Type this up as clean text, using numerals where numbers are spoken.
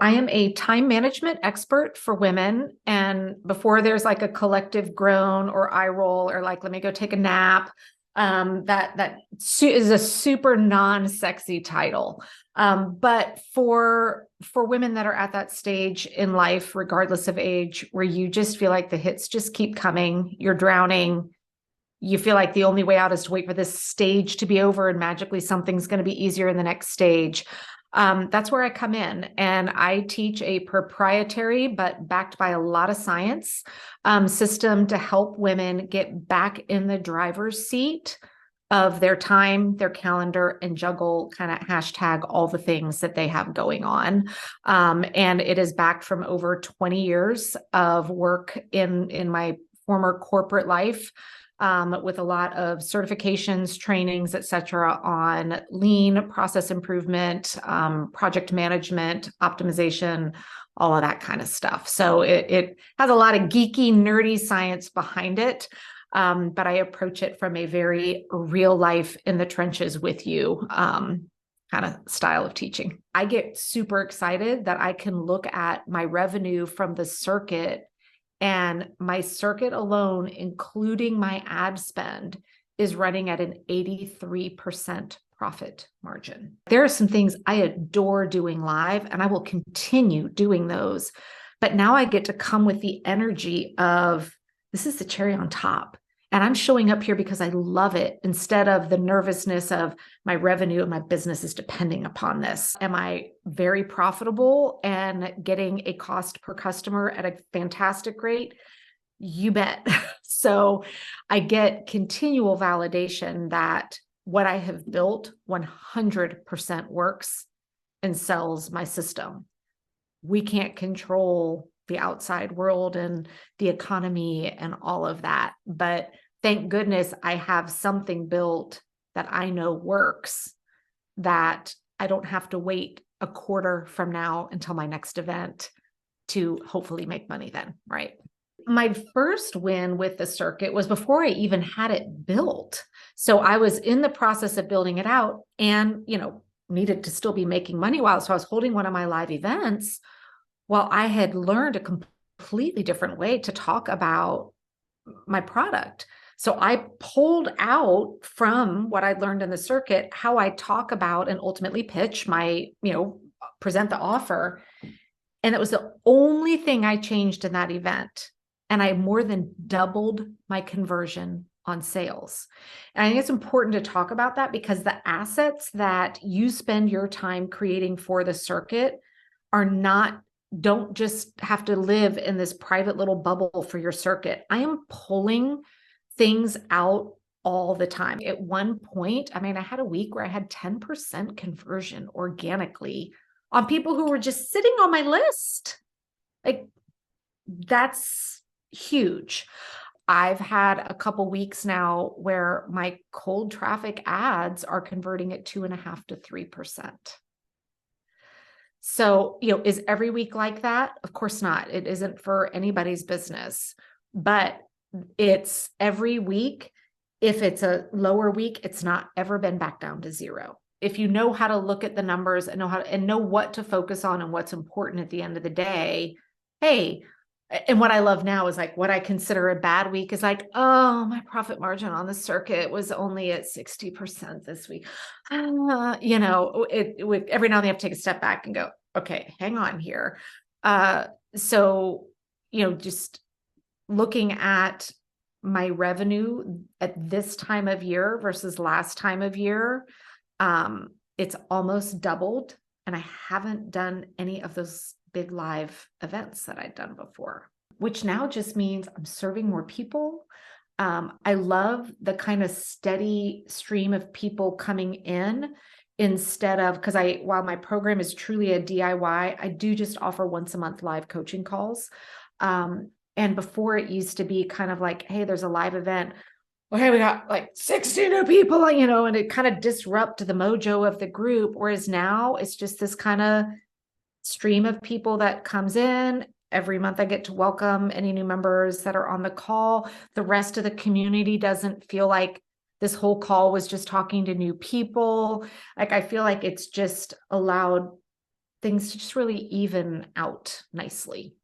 I am a time management expert for women. And before there's like a collective groan or eye roll or like, let me go take a nap, is a super non-sexy title. But for women that are at that stage in life, regardless of age, where you just feel like the hits just keep coming, you're drowning, you feel like the only way out is to wait for this stage to be over and magically something's going to be easier in the next stage. That's where I come in, and I teach a proprietary but backed by a lot of science system to help women get back in the driver's seat of their time, their calendar, and juggle kind of hashtag all the things that they have going on. And it is backed from over 20 years of work in my former corporate life. With a lot of certifications, trainings, et cetera, on lean, process improvement, project management, optimization, all of that kind of stuff. So it has a lot of geeky, nerdy science behind it, but I approach it from a very real life in the trenches with you kind of style of teaching. I get super excited that I can look at my revenue from the circuit, and my circuit alone, including my ad spend, is running at an 83% profit margin. There are some things I adore doing live, and I will continue doing those. But now I get to come with the energy of, this is the cherry on top. And I'm showing up here because I love it, instead of the nervousness of my revenue and my business is depending upon this. Am I very profitable and getting a cost per customer at a fantastic rate? You bet. So I get continual validation that what I have built 100% works and sells my system. We can't control the outside world and the economy and all of that. But thank goodness I have something built that I know works, that I don't have to wait a quarter from now until my next event to hopefully make money then, right? My first win with the circuit was before I even had it built. So I was in the process of building it out and, needed to still be making money while. So I was holding one of my live events. Well, I had learned a completely different way to talk about my product. So I pulled out from what I'd learned in the circuit, how I talk about and ultimately pitch my, present the offer. And it was the only thing I changed in that event. And I more than doubled my conversion on sales. And I think it's important to talk about that, because the assets that you spend your time creating for the circuit don't just have to live in this private little bubble for your circuit. I am pulling things out all the time. At one point, I had a week where I had 10% conversion organically on people who were just sitting on my list. Like, that's huge. I've had a couple weeks now where my cold traffic ads are converting at 2.5 to 3%. So, is every week like that? Of course not. It isn't for anybody's business, but it's every week. If it's a lower week, it's not ever been back down to zero. If you know how to look at the numbers and know what to focus on and what's important at the end of the day, hey, and what I love now is like, what I consider a bad week is like, oh, my profit margin on the circuit was only at 60% this week. Every now and then I have to take a step back and go, okay, hang on here. So, just looking at my revenue at this time of year versus last time of year, it's almost doubled. And I haven't done any of those big live events that I'd done before, which now just means I'm serving more people. I love the kind of steady stream of people coming in, instead of, because while my program is truly a DIY, I do just offer once a month live coaching calls. And before, it used to be kind of like, hey, there's a live event. Well, hey, we got like 60 new people, and it kind of disrupted the mojo of the group. Whereas now it's just this kind of stream of people that comes in. Every month I get to welcome any new members that are on the call. The rest of the community doesn't feel like this whole call was just talking to new people. Like, I feel like it's just allowed things to just really even out nicely.